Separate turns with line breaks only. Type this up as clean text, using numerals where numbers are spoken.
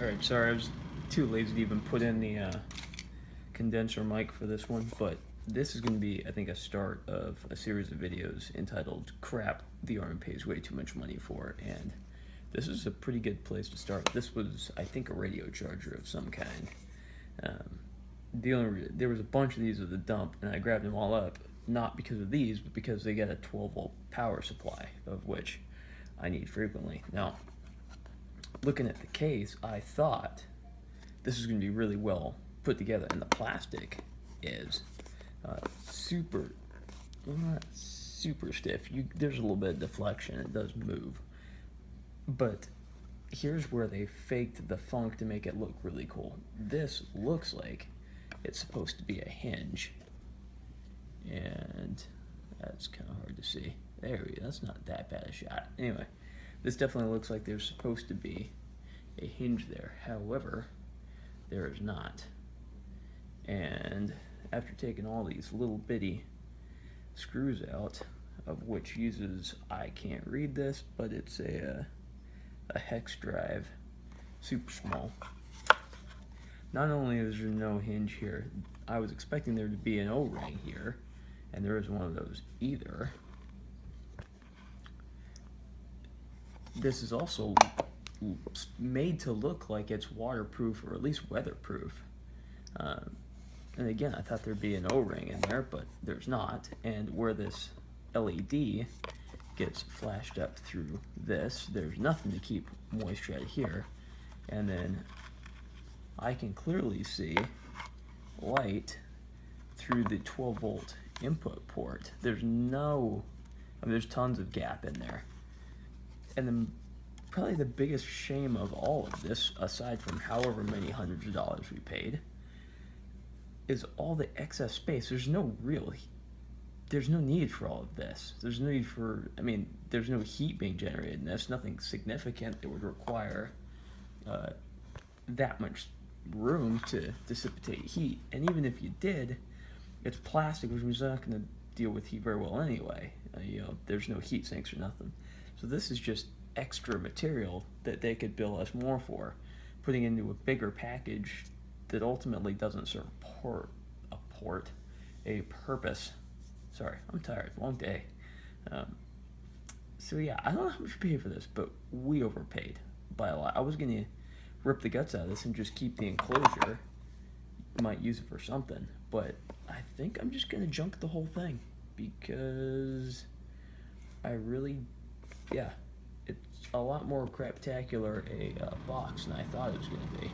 Alright, sorry, I was too lazy to even put in the condenser mic for this one, but this is going to be, I think, a start of a series of videos entitled Crap the Army Pays Way Too Much Money For, and this is a pretty good place to start. This was, I think, a radio charger of some kind. There was a bunch of these at the dump, and I grabbed them all up, not because of these, but because they get a 12-volt power supply, of which I need frequently. Now, looking at the case, I thought this is going to be really well put together, and the plastic is super, well, not super stiff. There's a little bit of deflection; it does move, but here's where they faked the funk to make it look really cool. This looks like it's supposed to be a hinge, and that's kind of hard to see. There we go. That's not that bad a shot. Anyway, this definitely looks like there's supposed to be a hinge there. However, there is not. And after taking all these little bitty screws out, of which uses, I can't read this, but it's a hex drive, super small. Not only is there no hinge here, I was expecting there to be an O-ring here, and there isn't one of those either. This is also made to look like it's waterproof, or at least weatherproof. And again, I thought there'd be an O-ring in there, but there's not. And where this LED gets flashed up through this, there's nothing to keep moisture out of here. And then I can clearly see light through the 12-volt input port. There's there's tons of gap in there. And then probably the biggest shame of all of this, aside from however many hundreds of dollars we paid, is all the excess space. There's no need for all of this. There's no need for, there's no heat being generated in this, nothing significant that would require that much room to dissipate heat. And even if you did, it's plastic, which is not going to deal with heat very well anyway. There's no heat sinks or nothing. So this is just extra material that they could bill us more for, putting into a bigger package that ultimately doesn't serve a purpose. Sorry, I'm tired, long day. So yeah, I don't know how much we paid for this, but we overpaid by a lot. I was gonna rip the guts out of this and just keep the enclosure. Might use it for something, but I think I'm just gonna junk the whole thing because it's a lot more craptacular a box than I thought it was gonna be.